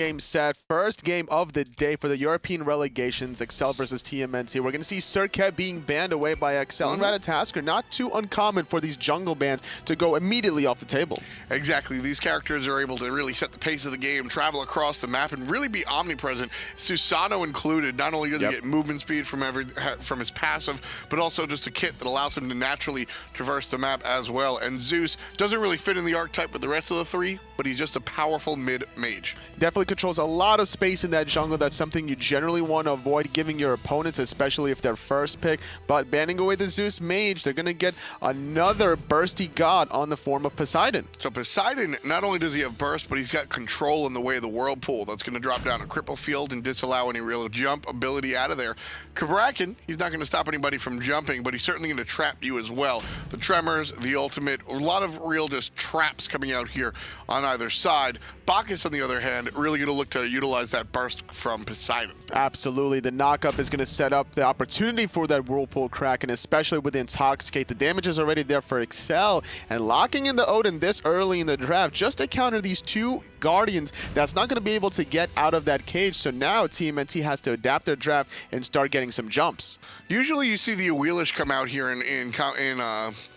Game set, first game of the day for the European Relegations, SCL versus TMNT. We're going to see Circuit being banned away by SCL and Ratatasker. Not too uncommon for these jungle bans to go immediately off the table. Exactly. These characters are able to really set the pace of the game, travel across the map, and really be omnipresent. Susano included. Not only does he get movement speed from his passive, but also just a kit that allows him to naturally traverse the map as well. And Zeus doesn't really fit in the archetype with the rest of the three, but he's just a powerful mid-mage. Definitely controls a lot of space in that jungle. That's something you generally want to avoid giving your opponents, especially if they're first pick. But banning away the Zeus mage, they're going to get another bursty god on the form of Poseidon. So Poseidon, not only does he have burst, but he's got control in the way of the whirlpool. That's going to drop down a cripple field and disallow any real jump ability out of there. Kraken, he's not going to stop anybody from jumping, but he's certainly going to trap you as well. The tremors, the ultimate, a lot of real just traps coming out here on either side. Bacchus, on the other hand, really going to look to utilize that burst from Poseidon. Absolutely. The knockup is going to set up the opportunity for that Whirlpool Kraken, especially with Intoxicate. The damage is already there for SCL, and locking in the Odin this early in the draft just to counter these two Guardians that's not going to be able to get out of that cage. So now TMNT has to adapt their draft and start getting some jumps. Usually you see the Wheelish come out here in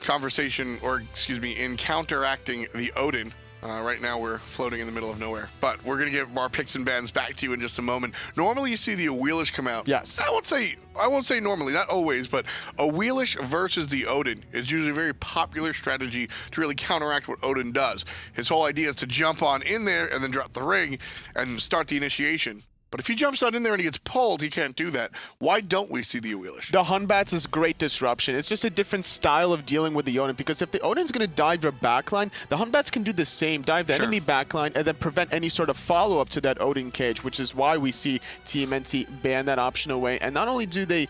conversation, or excuse me, in counteracting the Odin. Right now we're floating in the middle of nowhere, but we're going to get our picks and bans back to you in just a moment. Normally you see the Wheelish come out. Yes. I won't say normally, not always, but a Wheelish versus the Odin is usually a very popular strategy to really counteract what Odin does. His whole idea is to jump on in there and then drop the ring and start the initiation. But if he jumps on in there and he gets pulled, he can't do that. Why don't we see the Wheelish? The Hunbats is great disruption. It's just a different style of dealing with the Odin, because if the Odin's going to dive your backline, the Hunbats can do the same, dive the enemy backline, and then prevent any sort of follow-up to that Odin cage, which is why we see TMNT ban that option away. And not only do they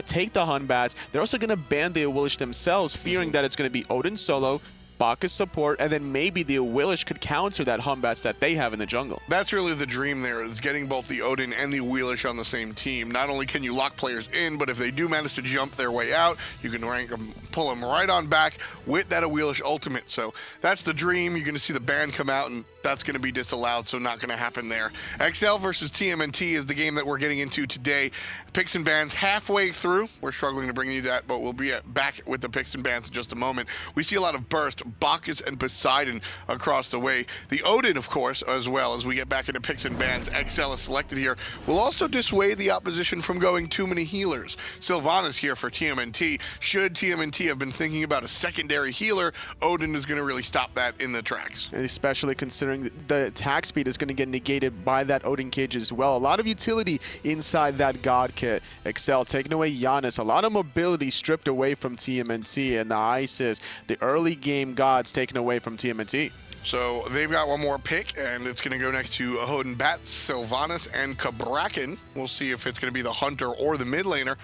take the Hunbats, they're also going to ban the Wheelish themselves, fearing that it's going to be Odin solo, Bacchus support, and then maybe the Wheelish could counter that Hunbats that they have in the jungle. That's really the dream there, is getting both the Odin and the Wheelish on the same team. Not only can you lock players in, but if they do manage to jump their way out, you can rank them, pull them right on back with that Wheelish ultimate. So that's the dream. You're going to see the ban come out, and that's going to be disallowed, so not going to happen there. SCL versus TMNT is the game that we're getting into today. Picks and bans halfway through. We're struggling to bring you that, but we'll be back with the picks and bans in just a moment. We see a lot of burst, Bacchus and Poseidon across the way. The Odin, of course, as well. As we get back into picks and bans, SCL is selected here. Will also dissuade the opposition from going too many healers. Sylvanas here for TMNT. Should TMNT have been thinking about a secondary healer, Odin is going to really stop that in the tracks. And especially considering the attack speed is going to get negated by that Odin cage as well. A lot of utility inside that God kit. SCL taking away Giannis. A lot of mobility stripped away from TMNT, and the Isis, the early game gods taken away from TMNT. So they've got one more pick, and it's going to go next to Odin Bats, Sylvanas, and Kraken. We'll see if it's going to be the Hunter or the mid laner.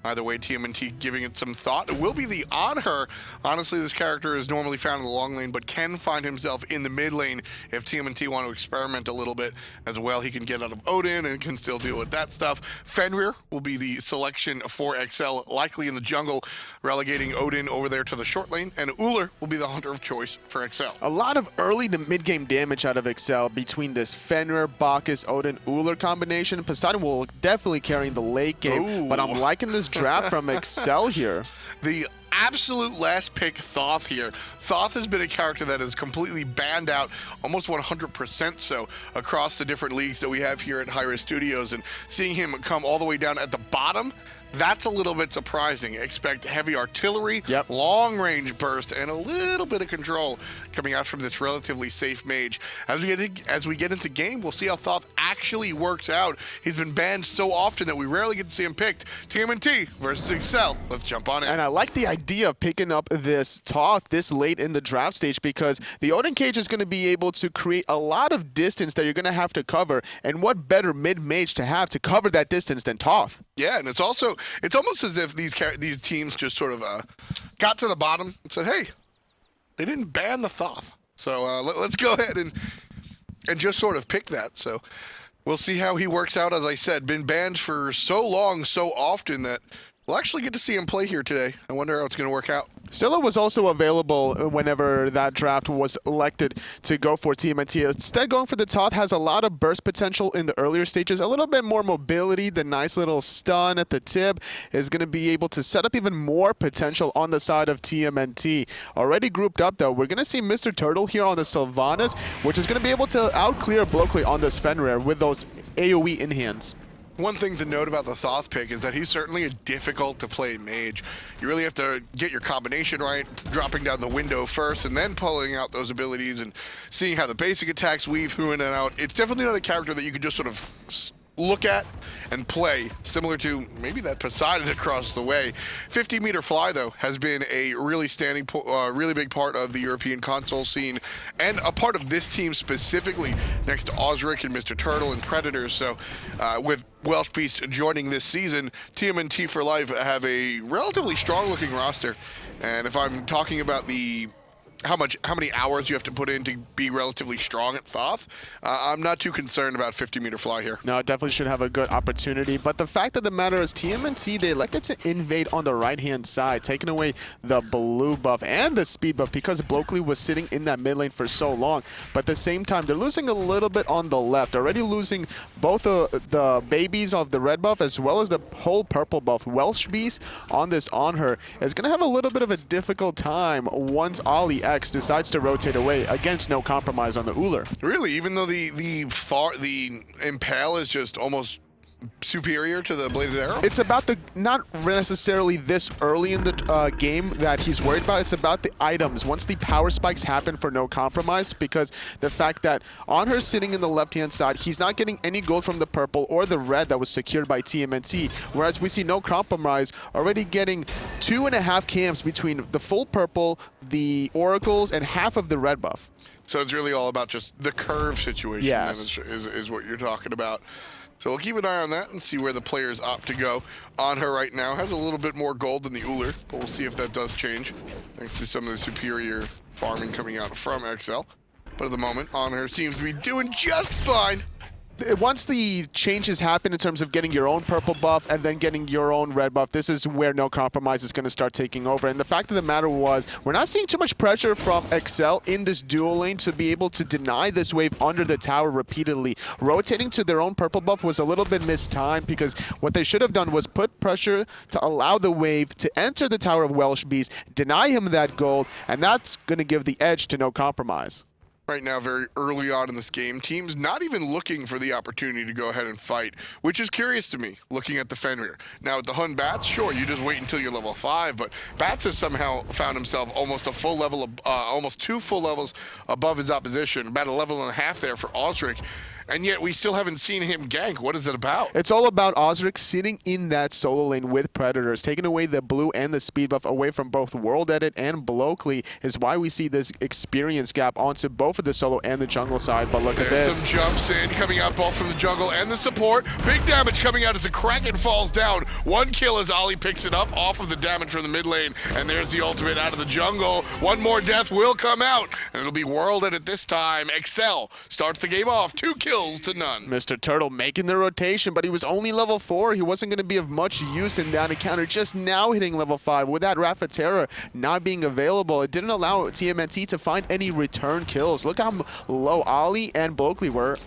Either way, TMNT giving it some thought. It will be the Anhur. Honestly, this character is normally found in the long lane, but can find himself in the mid lane if TMNT want to experiment a little bit as well. He can get out of Odin and can still deal with that stuff. Fenrir will be the selection for SCL, likely in the jungle, relegating Odin over there to the short lane, and Ullr will be the hunter of choice for SCL. A lot of early to mid-game damage out of SCL between this Fenrir, Bacchus, Odin, Ullr combination. Poseidon will definitely carry the late game, but I'm liking this draft from SCL here. The absolute last pick, Thoth here. Thoth has been a character that is completely banned out, almost 100% so, across the different leagues that we have here at Hi-Res Studios, and seeing him come all the way down at the bottom, that's a little bit surprising. Expect heavy artillery, long-range burst, and a little bit of control coming out from this relatively safe mage. As we get into game, we'll see how Thoth actually works out. He's been banned so often that we rarely get to see him picked. TMNT versus SCL. Let's jump on in. And I like the idea of picking up this Thoth this late in the draft stage, because the Odin cage is going to be able to create a lot of distance that you're going to have to cover, and what better mid-mage to have to cover that distance than Thoth? Yeah, and it's almost as if these teams just sort of got to the bottom and said, hey, they didn't ban the Thoth. So let's go ahead and just sort of pick that. So we'll see how he works out. As I said, been banned for so long, so often that We'll actually get to see him play here today. I wonder how it's going to work out. Scylla was also available whenever that draft was elected to go for TMNT. Instead, going for the Toth has a lot of burst potential in the earlier stages, a little bit more mobility. The nice little stun at the tip is going to be able to set up even more potential on the side of TMNT. Already grouped up, though, we're going to see Mr. Turtle here on the Sylvanas, which is going to be able to outclear Blokely on this Fenrir with those AoE in hands. One thing to note about the Thoth pick is that he's certainly a difficult to play mage. You really have to get your combination right, dropping down the window first and then pulling out those abilities and seeing how the basic attacks weave through in and out. It's definitely not a character that you can just sort of look at and play, similar to maybe that Poseidon across the way. 50-meter fly, though, has been a really really big part of the European console scene and a part of this team specifically, next to Osric and Mr. Turtle and Predators. So with Welsh Beast joining this season, TMNT for Lyfe have a relatively strong-looking roster. And if I'm talking about the how many hours you have to put in to be relatively strong at Thoth, I'm not too concerned about 50-meter fly here. No, it definitely should have a good opportunity. But the fact of the matter is TMNT, they elected to invade on the right-hand side, taking away the blue buff and the speed buff because Blokely was sitting in that mid lane for so long. But at the same time, they're losing a little bit on the left, already losing both the babies of the red buff as well as the whole purple buff. Welsh Beast on this on her is going to have a little bit of a difficult time once Ollie X decides to rotate away against no compromise on the Uller. Really, even though the Impale is just almost superior to the bladed arrow? It's about the, not necessarily this early in the game that he's worried about, it's about the items. Once the power spikes happen for no compromise, because the fact that on her sitting in the left-hand side, he's not getting any gold from the purple or the red that was secured by TMNT, whereas we see no compromise already getting 2.5 camps between the full purple, the oracles, and half of the red buff. So it's really all about just the curve situation. Yes. is what you're talking about. So we'll keep an eye on that and see where the players opt to go. On her right now has a little bit more gold than the Uller, but we'll see if that does change thanks to some of the superior farming coming out from XL. But at the moment, On her seems to be doing just fine. Once the changes happen in terms of getting your own purple buff and then getting your own red buff, this is where no compromise is going to start taking over. And the fact of the matter was, we're not seeing too much pressure from XL in this dual lane to be able to deny this wave under the tower repeatedly. Rotating to their own purple buff was a little bit mistimed because what they should have done was put pressure to allow the wave to enter the tower of Welsh Beast, deny him that gold, and that's going to give the edge to no compromise. Right now, very early on in this game, teams not even looking for the opportunity to go ahead and fight, which is curious to me, looking at the Fenrir. Now, with the Hun Bats, sure, you just wait until you're level 5, but Bats has somehow found himself almost a full level, almost 2 full levels above his opposition, about a level and a half there for Osric. And yet we still haven't seen him gank. What is it about? It's all about Osric sitting in that solo lane with Predators, taking away the blue and the speed buff away from both World Edit and Blokely is why we see this experience gap onto both of the solo and the jungle side. But look at this. Some jumps in, coming out both from the jungle and the support. Big damage coming out as the Kraken falls down. 1 kill as Ollie picks it up off of the damage from the mid lane. And there's the ultimate out of the jungle. 1 more death will come out. And it'll be World Edit this time. XL starts the game off. 2 kills to none. Mr. Turtle making the rotation, but he was only level 4. He wasn't going to be of much use in that encounter. Just now hitting level 5 with that Wrath of Terror not being available. It didn't allow TMNT to find any return kills. Look how low Ollie and Blokely were.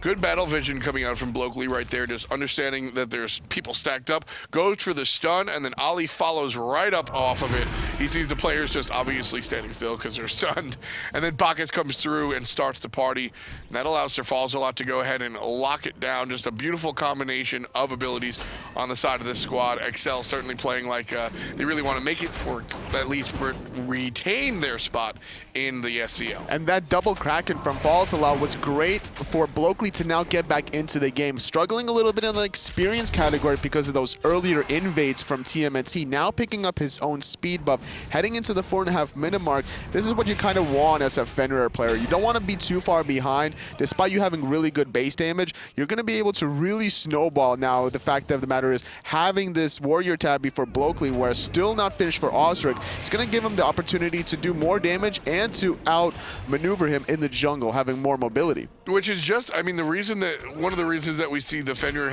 Good battle vision coming out from Blokely right there, just understanding that there's people stacked up, goes for the stun, and then Ollie follows right up off of it. He sees the players just obviously standing still because they're stunned, and then Bacchus comes through and starts the party. And that allows Sir Falzalot to go ahead and lock it down. Just a beautiful combination of abilities on the side of this squad. XL certainly playing like they really want to make it, or at least retain their spot in the SCL. And that double Kraken from Falzalot was great for Blokely to now get back into the game. Struggling a little bit in the experience category because of those earlier invades from TMNT. Now picking up his own speed buff, heading into the 4.5 minute mark. This is what you kind of want as a Fenrir player. You don't want to be too far behind. Despite you having really good base damage, you're going to be able to really snowball. Now, the fact of the matter is having this warrior tab before Blokely, where still not finished for Osric, it's going to give him the opportunity to do more damage and to outmaneuver him in the jungle, having more mobility. Which is just, I mean, one of the reasons that we see the Fenrir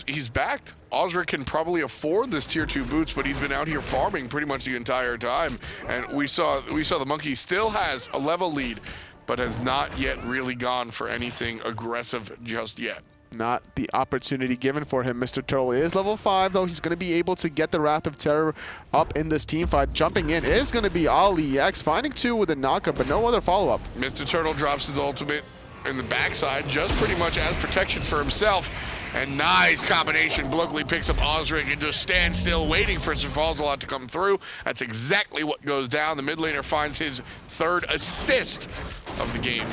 he's backed. Osric can probably afford this tier 2 boots, but he's been out here farming pretty much the entire time. And we saw the Monkey still has a level lead, but has not yet really gone for anything aggressive just yet. Not the opportunity given for him. Mr. Turtle is level 5, though. He's going to be able to get the Wrath of Terror up in this team fight. Jumping in is going to be Ali X, finding 2 with a knockup, but no other follow-up. Mr. Turtle drops his ultimate in the backside, just pretty much as protection for himself. And nice combination. Blokely picks up Osric and just stands still waiting for Sir Falzalot to come through. That's exactly what goes down. The mid laner finds his 3rd assist of the game,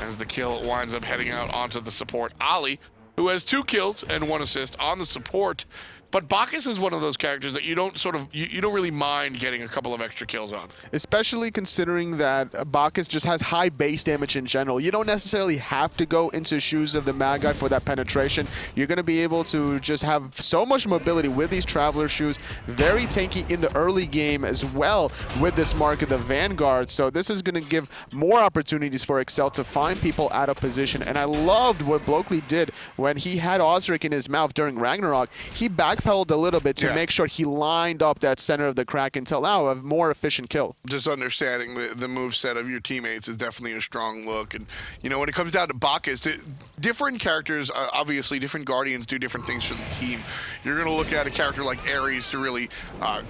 as the kill winds up heading out onto the support, Ali, who has 2 kills and 1 assist on the support. But Bacchus is one of those characters that you don't really mind getting a couple of extra kills on. Especially considering that Bacchus just has high base damage in general. You don't necessarily have to go into shoes of the Mad Guy for that penetration. You're going to be able to just have so much mobility with these Traveler shoes. Very tanky in the early game as well with this mark of the Vanguard. So this is going to give more opportunities for Excel to find people out of position. And I loved what Blokely did when he had Osric in his mouth during Ragnarok. He backpedaled a little bit to make sure he lined up that center of the crack until now a more efficient kill. Just understanding the move set of your teammates is definitely a strong look. And, you know, when it comes down to Bacchus, different characters, obviously different Guardians do different things for the team. You're going to look at a character like Ares to really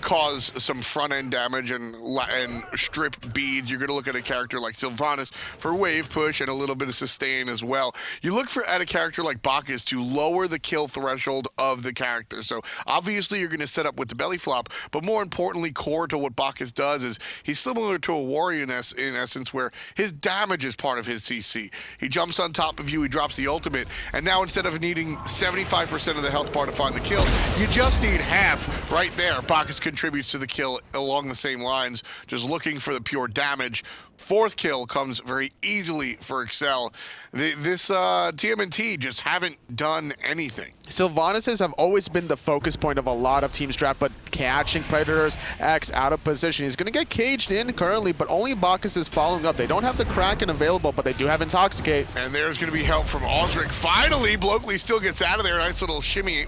cause some front-end damage and strip beads. You're going to look at a character like Sylvanas for wave push and a little bit of sustain as well. You look at a character like Bacchus to lower the kill threshold of the character. So obviously you're going to set up with the belly flop, but more importantly, core to what Bacchus does is he's similar to a warrior in essence, where his damage is part of his CC. He jumps on top of you, he drops the ultimate, and now instead of needing 75% of the health bar to find the kill, you just need half right there. Bacchus contributes to the kill along the same lines, just looking for the pure damage. 4th kill comes very easily for Excel. This TMNT just haven't done anything. Sylvanas have always been the focus point of a lot of teams draft, but catching Predators X out of position. He's going to get caged in currently, but only Bacchus is following up. They don't have the Kraken available, but they do have Intoxicate. And there's going to be help from Osric. Finally, Blokely still gets out of there. Nice little shimmy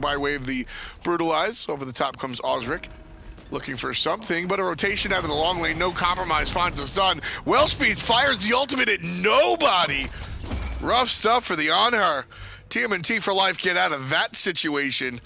by way of the Brutalize. Over the top comes Osric, looking for something, but a rotation out of the long lane. No compromise finds the stun. Wellspeed fires the ultimate at nobody. Rough stuff for the Anhar. TMNT for life get out of that situation,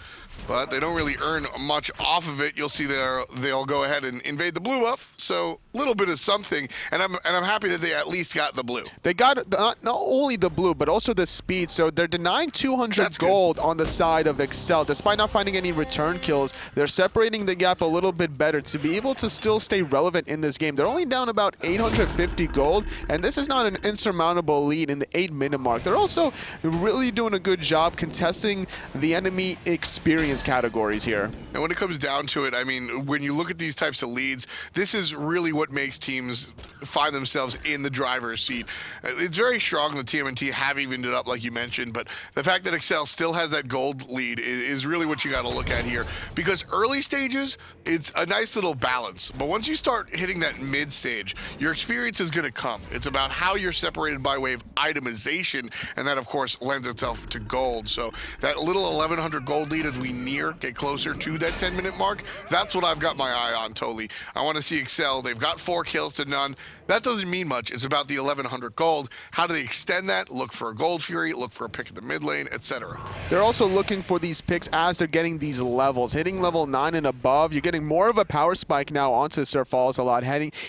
but they don't really earn much off of it. You'll see they'll go ahead and invade the blue buff, so a little bit of something, and I'm happy that they at least got the blue. They got not only the blue, but also the speed, so they're denying 200 gold on the side of Excel. Despite not finding any return kills, they're separating the gap a little bit better to be able to still stay relevant in this game. They're only down about 850 gold, and this is not an insurmountable lead in the 8-minute mark. They're also really doing a good job contesting the enemy experience categories here. And when it comes down to it, I mean, when you look at these types of leads, this is really what makes teams find themselves in the driver's seat. It's very strong that TMNT have evened it up, like you mentioned, but the fact that Excel still has that gold lead is really what you got to look at here, because early stages, it's a nice little balance, but once you start hitting that mid stage, your experience is going to come. It's about how you're separated by way of itemization, and that of course lends itself to gold. So that little 1100 gold lead as we get closer to that 10-minute mark, that's what I've got my eye on totally. I want to see Excel. They've got 4 kills to none. That doesn't mean much. It's about the 1100 gold. How do they extend that? Look for a gold fury, look for a pick at the mid lane, etc. They're also looking for these picks as they're getting these levels. Hitting level 9 and above, you're getting more of a power spike now onto Sir Falzalot,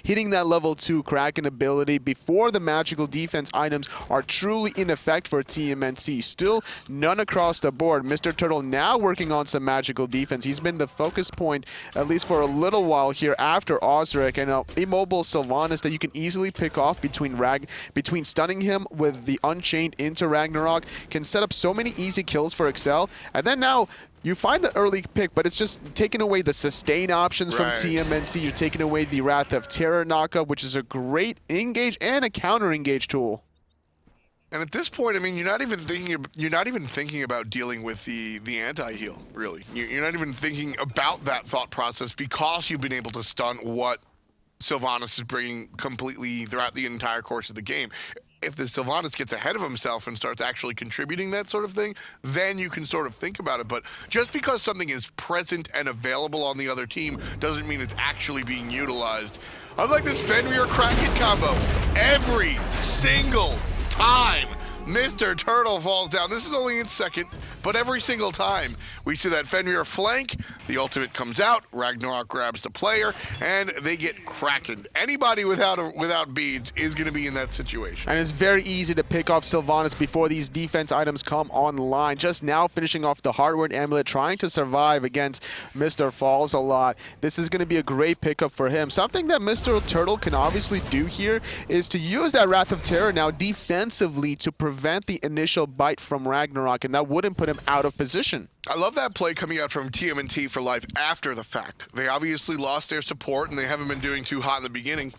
hitting that level 2 Kraken ability before the magical defense items are truly in effect for TMNT. Still none across the board. Mr. Turtle now working on some magical defense. He's been the focus point, at least for a little while here after Osric, and immobile Sylvanas that you can easily pick off between stunning him with the Unchained into Ragnarok, can set up so many easy kills for Excel. And then now you find the early pick, but it's just taking away the sustain options from TMNT. You're taking away the Wrath of Terror knockup, which is a great engage and a counter engage tool. And at this point, I mean, you're not even thinking about dealing with the anti-heal, really. You're not even thinking about that thought process because you've been able to stun what Sylvanas is bringing completely throughout the entire course of the game. if the Sylvanas gets ahead of himself and starts actually contributing that sort of thing, then you can sort of think about it. But just because something is present and available on the other team doesn't mean it's actually being utilized. Unlike this Fenrir Kraken combo, every single time Mr. Turtle falls down. This is only in second, but every single time we see that Fenrir flank, the ultimate comes out, Ragnarok grabs the player, and they get krakened. Anybody without beads is going to be in that situation. And it's very easy to pick off Sylvanas before these defense items come online. Just now finishing off the Hardware Amulet, trying to survive against Mr. Falls a lot. This is going to be a great pickup for him. Something that Mr. Turtle can obviously do here is to use that Wrath of Terror now defensively to prevent the initial bite from Ragnarok, and that wouldn't put him out of position. I love that play coming out from TMNT for Lyfe after the fact. They obviously lost their support, and they haven't been doing too hot in the beginning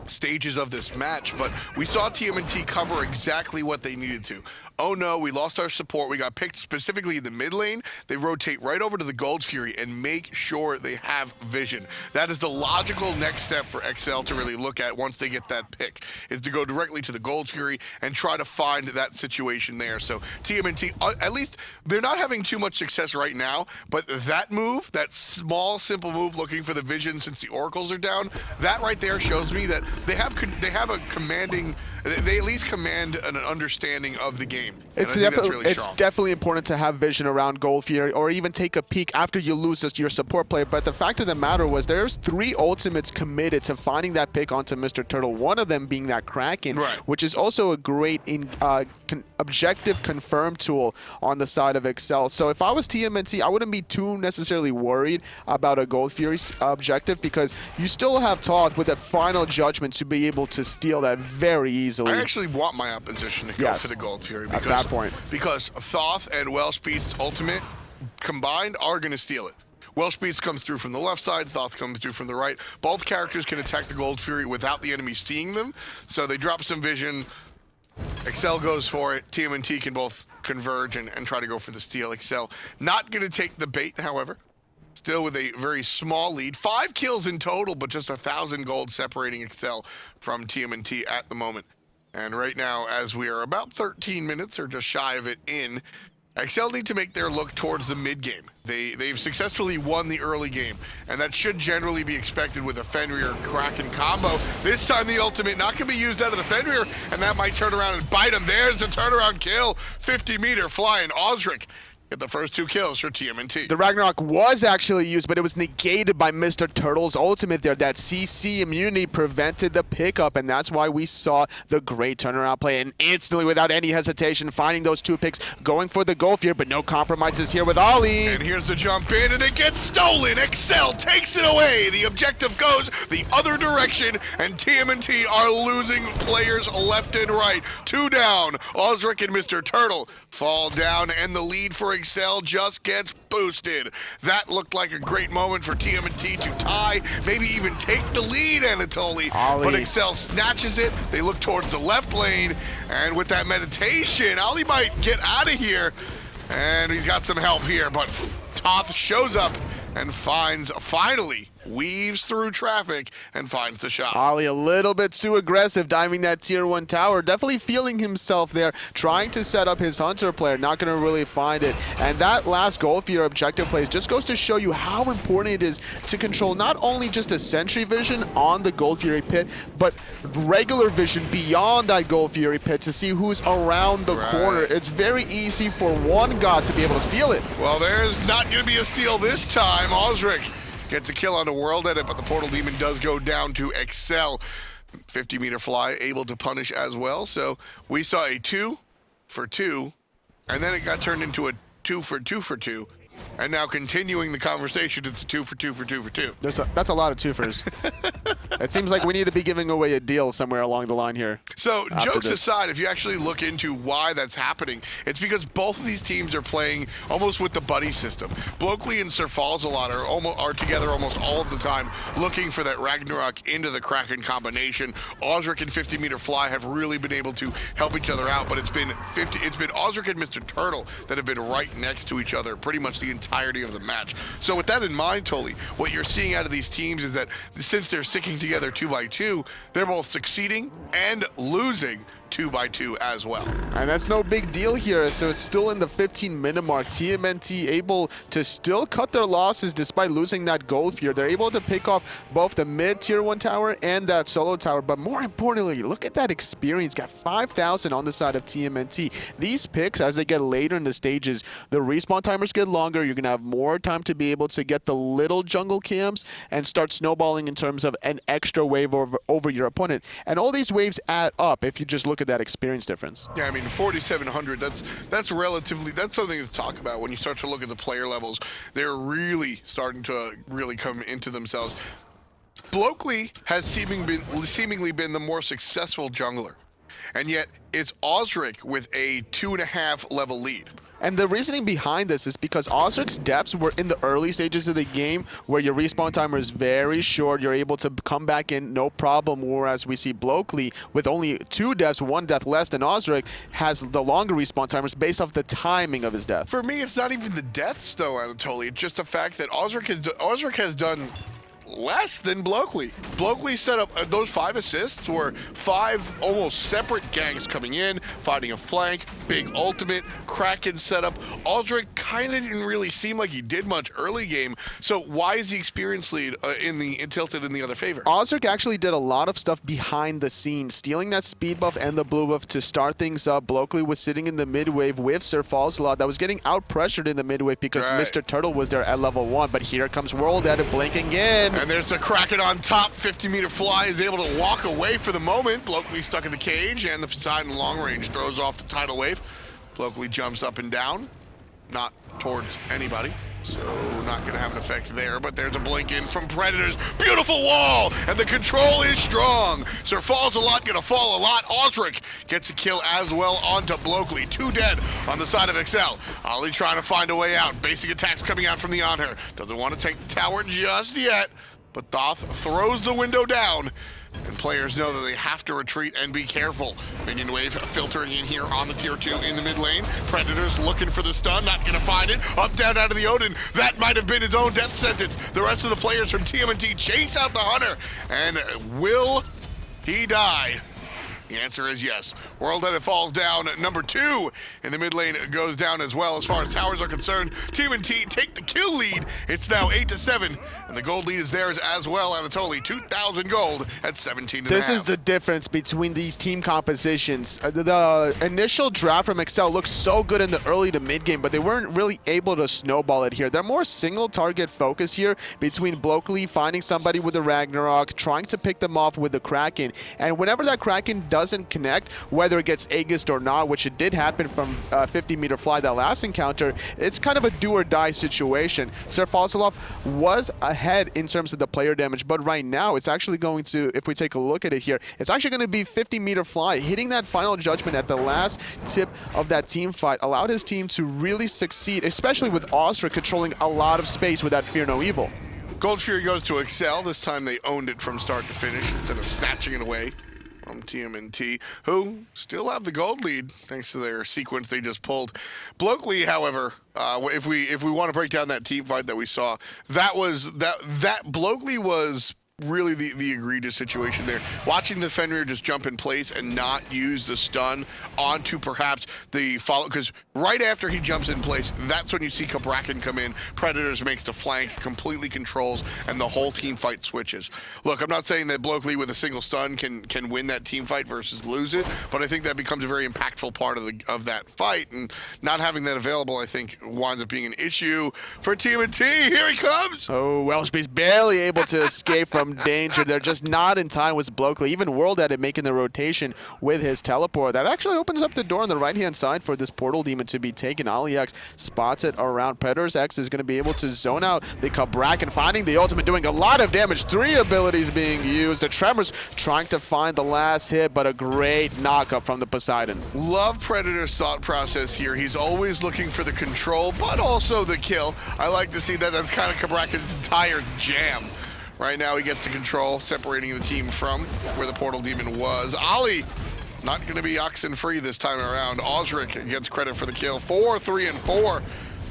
stages of this match, but we saw TMNT cover exactly what they needed to. Oh no, we lost our support. We got picked specifically in the mid lane. They rotate right over to the Gold Fury and make sure they have vision. That is the logical next step for XL to really look at once they get that pick, is to go directly to the Gold Fury and try to find that situation there. So TMNT, at least they're not having too much success right now, but that move, that small, simple move looking for the vision since the Oracles are down, that right there shows me that they have a commanding, they at least command an understanding of the game. It's definitely important to have vision around Gold Fury, or even take a peek after you lose your support player. But the fact of the matter was there's 3 ultimates committed to finding that pick onto Mr. Turtle, one of them being that Kraken, right, which is also a great objective confirm tool on the side of XL. So if I was TMNT, I wouldn't be too necessarily worried about a Gold Fury objective, because you still have Todd with that final judgment to be able to steal that very easily. I actually want my opposition to go for the Gold Fury at that point, because Thoth and Welsh Beast's ultimate combined are going to steal it. Welsh Beast comes through from the left side, Thoth comes through from the right. Both characters can attack the Gold Fury without the enemy seeing them, so they drop some vision. XL goes for it. TMNT can both converge and try to go for the steal. XL not going to take the bait, however. Still with a very small lead. 5 kills in total, but just 1,000 gold separating XL from TMNT at the moment. And right now, as we are about 13 minutes or just shy of it in, XL need to make their look towards the mid game. They've successfully won the early game, and that should generally be expected with a Fenrir Kraken combo. This time the ultimate not going to be used out of the Fenrir, and that might turn around and bite him. There's the turnaround kill. 50-meter flying Osric. Get the first 2 kills for TMNT. The Ragnarok was actually used, but it was negated by Mr. Turtle's ultimate there. That CC immunity prevented the pickup, and that's why we saw the great turnaround play. And instantly, without any hesitation, finding those 2 picks, going for the Gold Fury, but no compromises here with Ali. And here's the jump in, and it gets stolen. XL takes it away. The objective goes the other direction, and TMNT are losing players left and right. 2 down. Osric and Mr. Turtle fall down, and the lead for XL just gets boosted. That looked like a great moment for TMNT to tie, maybe even take the lead, Anatoly. Ali. But XL snatches it. They look towards the left lane, and with that meditation, Ali might get out of here, and he's got some help here, but Toth shows up and finally weaves through traffic and finds the shot. Ali a little bit too aggressive, diving that tier 1 tower, definitely feeling himself there, trying to set up his Hunter player, not going to really find it. And that last goal for your objective plays just goes to show you how important it is to control not only just a sentry vision on the Gold Fury pit, but regular vision beyond that Gold Fury pit to see who's around the corner. It's very easy for one god to be able to steal it. Well, there's not going to be a steal this time. Osric gets a kill on the World Edit, but the Portal Demon does go down to XL. 50-meter fly, able to punish as well. So we saw a 2 for 2, and then it got turned into a 2 for 2 for 2. And now continuing the conversation, it's a 2 for 2 for 2 for 2. That's a lot of twofers. It seems like we need to be giving away a deal somewhere along the line here. So jokes aside, if you actually look into why that's happening, it's because both of these teams are playing almost with the buddy system. Blokely and Sir Falls a lot are together almost all of the time, looking for that Ragnarok into the Kraken combination. Osric and 50-meter fly have really been able to help each other out, but it's been Osric and Mr. Turtle that have been right next to each other pretty much the entirety of the match. So with that in mind, Toli, what you're seeing out of these teams is that since they're sticking together 2 by 2, they're both succeeding and losing 2x2 as well. And that's no big deal here. So it's still in the 15-minute mark. TMNT able to still cut their losses despite losing that gold here. They're able to pick off both the mid tier 1 tower and that solo tower. But more importantly, look at that experience. Got 5,000 on the side of TMNT. These picks, as they get later in the stages, the respawn timers get longer. You're going to have more time to be able to get the little jungle camps and start snowballing in terms of an extra wave over your opponent. And all these waves add up if you just look at that experience difference. Yeah, I mean, 4,700, that's relatively, that's something to talk about when you start to look at the player levels. They're really starting to really come into themselves. Blokely has seemingly been the more successful jungler, and yet it's Osric with a 2.5 level lead. And the reasoning behind this is because Osric's depths were in the early stages of the game where your respawn timer is very short. You're able to come back in no problem, whereas we see Blokely with only 2 deaths, 1 death less than Osric, has the longer respawn timers based off the timing of his death. For me, it's not even the deaths, though, Anatoly. It's just the fact that Osric has done less than Blokely. Blokely set up those 5 assists were 5 almost separate gangs coming in, fighting a flank, big ultimate, Kraken setup. Osric kind of didn't really seem like he did much early game, so why is the experience lead tilted in the other favor? Osric actually did a lot of stuff behind the scenes, stealing that speed buff and the blue buff to start things up. Blokely was sitting in the mid wave with Sir Falsalot that was getting out pressured in the mid wave because Mr. Turtle was there at level 1, but here comes World at it blinking in. And there's the Kraken on top. 50-meter fly is able to walk away for the moment. Blokely stuck in the cage, and the Poseidon long range throws off the tidal wave. Blokely jumps up and down, not towards anybody, so not going to have an effect there. But there's a blink in from Predators. Beautiful wall, and the control is strong. Sir Falls a lot, going to fall a lot. Osric gets a kill as well onto Blokely. 2 dead on the side of XL. Ollie trying to find a way out. Basic attacks coming out from the on her. Doesn't want to take the tower just yet. But Thoth throws the window down, and players know that they have to retreat and be careful. Minion wave filtering in here on the tier 2 in the mid lane. Predators looking for the stun, not gonna find it. Up, down, out of the Odin. That might have been his own death sentence. The rest of the players from TMNT chase out the Hunter. And will he die? The answer is yes. World Edit falls down. Number 2 in the mid lane goes down as well. As far as towers are concerned, TMNT take the kill lead. It's now 8-7, and the gold lead is theirs as well. Anatoly, 2,000 gold at 17 and This is the difference between these team compositions. The initial draft from XL looks so good in the early to mid game, but they weren't really able to snowball it here. They're more single target focus here between Blokely finding somebody with the Ragnarok, trying to pick them off with the Kraken, and whenever that Kraken doesn't connect, whether it gets Aegis or not, which it did happen from 50-meter fly that last encounter, it's kind of a do or die situation. Sir Falsalov was ahead in terms of the player damage, but right now it's actually going to, if we take a look at it here, it's actually going to be 50-meter fly. Hitting that final judgment at the last tip of that team fight allowed his team to really succeed, especially with Osric controlling a lot of space with that Fear No Evil. Gold Fury goes to Excel. This time they owned it from start to finish instead of snatching it away from TMNT, who still have the gold lead thanks to their sequence they just pulled. Blokely, however, if we want to break down that team fight that we saw, that Blokely was really the egregious situation there. Watching the Fenrir just jump in place and not use the stun onto perhaps the follow, because right after he jumps in place, that's when you see Kabrakan come in. Predators makes the flank, completely controls, and the whole team fight switches. Look, I'm not saying that Blokely with a single stun can win that team fight versus lose it, but I think that becomes a very impactful part of that fight, and not having that available, I think, winds up being an issue for TMNT. Here he comes! Oh, Welshby's barely able to escape from danger. They're just not in time with Blokely. Even World Edit making the rotation with his teleport. That actually opens up the door on the right-hand side for this Portal Demon to be taken. AliX spots it around Predators. X is going to be able to zone out the Kabrakan, finding the ultimate, doing a lot of damage. 3 abilities being used. The Tremors trying to find the last hit, but a great knock-up from the Poseidon. Love Predator's thought process here. He's always looking for the control, but also the kill. I like to see that. That's kind of Kabrakan's entire jam. Right now he gets to control, separating the team from where the Portal Demon was. Ollie, not going to be oxen free this time around. Osric gets credit for the kill. 4, 3, and 4.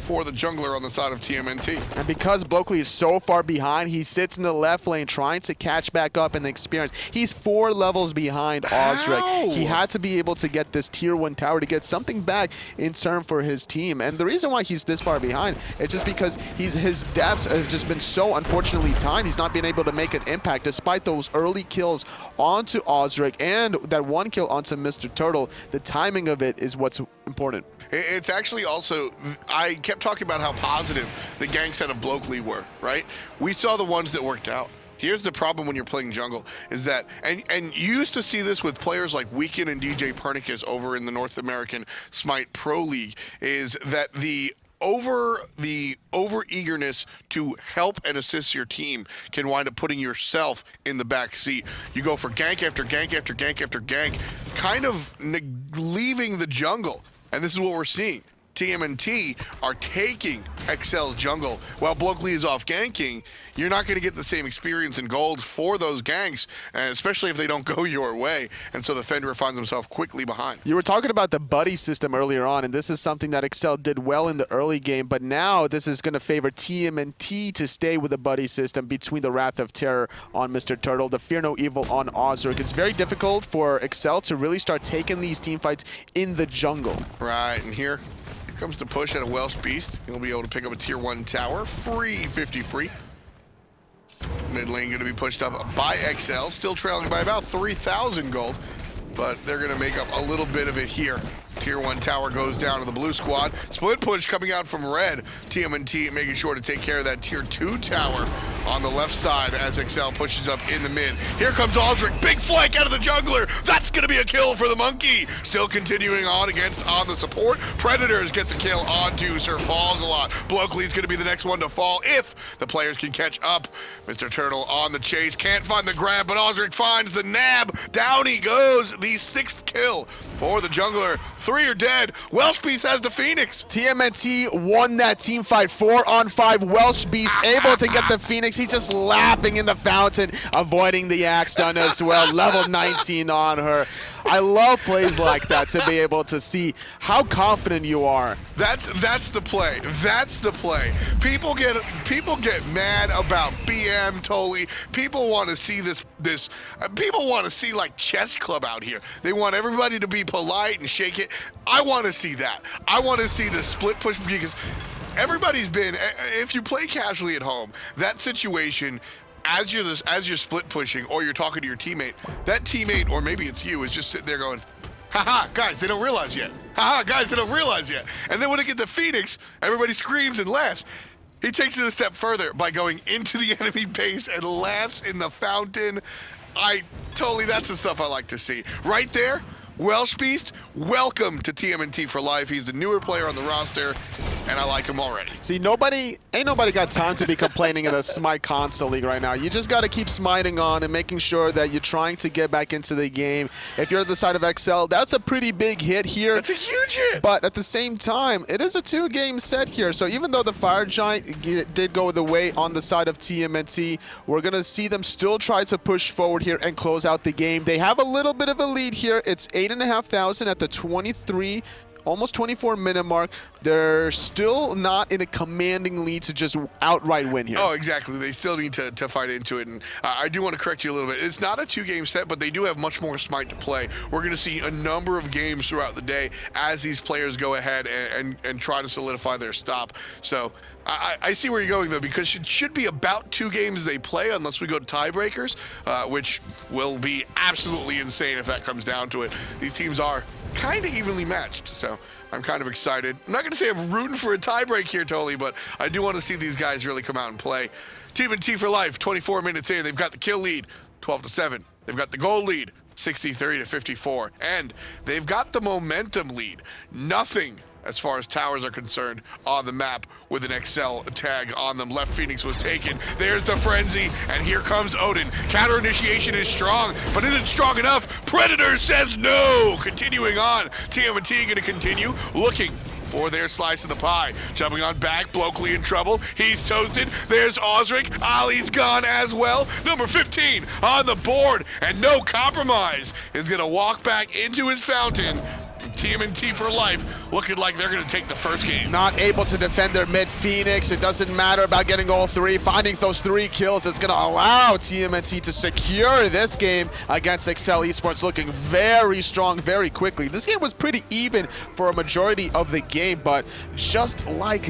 for the jungler on the side of TMNT. And because Blokely is so far behind, he sits in the left lane trying to catch back up in the experience. He's 4 levels behind Osric. He had to be able to get this tier 1 tower to get something back in turn for his team. And the reason why he's this far behind is just because his deaths have just been so unfortunately timed. He's not been able to make an impact despite those early kills onto Osric and that 1 kill onto Mr. Turtle. The timing of it is what's important. It's actually also, I kept talking about how positive the ganks out of Blokely were, right? We saw the ones that worked out. Here's the problem when you're playing jungle is that, and you used to see this with players like Weekend and DJ Pernicus over in the North American SMITE Pro League, is that the over eagerness to help and assist your team can wind up putting yourself in the back seat. You go for gank after gank after gank after gank, kind of leaving the jungle. And this is what we're seeing. TMNT are taking XL's jungle while Blokely is off ganking. You're not going to get the same experience and gold for those ganks, and especially if they don't go your way. And so the Fenrir finds himself quickly behind. You were talking about the buddy system earlier on, and this is something that XL did well in the early game, but now this is going to favor TMNT to stay with the buddy system between the Wrath of Terror on Mr. Turtle, the Fear No Evil on Osric. It's very difficult for XL to really start taking these team fights in the jungle. Right, and here comes the push at a Welsh Beast. He'll be able to pick up a tier 1 tower, free 50 free. Mid lane going to be pushed up by XL, still trailing by about 3,000 gold, but they're going to make up a little bit of it here. Tier 1 tower goes down to the blue squad. Split push coming out from red. TMNT making sure to take care of that tier 2 tower on the left side as XL pushes up in the mid. Here comes Osric, big flank out of the jungler. That's gonna be a kill for the monkey. Still continuing on the support. Predators gets a kill onto Sir Falls a lot. Blokely's gonna be the next one to fall if the players can catch up. Mr. Turtle on the chase, can't find the grab, but Osric finds the nab. Down he goes, the 6th kill for the jungler. 3 are dead. Welsh Beast has the Phoenix. TMNT won that team fight 4-on-5. Welsh Beast able to get the Phoenix. He's just laughing in the fountain, avoiding the axe stun as well. Level 19 on her. I love plays like that to be able to see how confident you are. That's the play. That's the play. People get mad about BM Tolly. People want to see this. People want to see like chess club out here. They want everybody to be polite and shake it. I want to see that. I want to see the split push because everybody's been. If you play casually at home, that situation. As you're split pushing or you're talking to your teammate, that teammate, or maybe it's you, is just sitting there going, haha, guys, they don't realize yet. Haha, guys, they don't realize yet. And then when they get the Phoenix, everybody screams and laughs. He takes it a step further by going into the enemy base and laughs in the fountain. That's the stuff I like to see. Right there, Welsh Beast, welcome to TMNT for life. He's the newer player on the roster, and I like him already. See, ain't nobody got time to be complaining in the SMITE console league right now. You just got to keep smiting on and making sure that you're trying to get back into the game. If you're the side of XL, that's a pretty big hit here. That's a huge hit. But at the same time, it is a 2-game set here. So even though the Fire Giant did go the way on the side of TMNT, we're going to see them still try to push forward here and close out the game. They have a little bit of a lead here. It's 8,500 at the 23, almost 24 minute mark. They're still not in a commanding lead to just outright win here. Oh, exactly. They still need to fight into it. And I do want to correct you a little bit. It's not a 2-game set, but they do have much more SMITE to play. We're going to see a number of games throughout the day as these players go ahead and try to solidify their stop. So I see where you're going, though, because it should be about 2 games they play unless we go to tiebreakers, which will be absolutely insane if that comes down to it. These teams are kind of evenly matched, so I'm kind of excited. I'm not going to say I'm rooting for a tiebreak here, Tolly, but I do want to see these guys really come out and play. TMNT for life, 24 minutes in. They've got the kill lead, 12-7. They've got the goal lead, 63-54. And they've got the momentum lead. Nothing as far as towers are concerned on the map with an XL tag on them. Left Phoenix was taken. There's the frenzy, and here comes Odin. Counter initiation is strong, but isn't strong enough. Predator says no. Continuing on, TMNT going to continue looking for their slice of the pie. Jumping on back, Blokely in trouble. He's toasted. There's Osric. Ali's gone as well. Number 15 on the board, and no compromise is going to walk back into his fountain. TMNT for life, looking like they're going to take the first game. Not able to defend their mid Phoenix. It doesn't matter about getting all three. Finding those 3 kills, it's going to allow TMNT to secure this game against SCL Esports, looking very strong very quickly. This game was pretty even for a majority of the game, but just like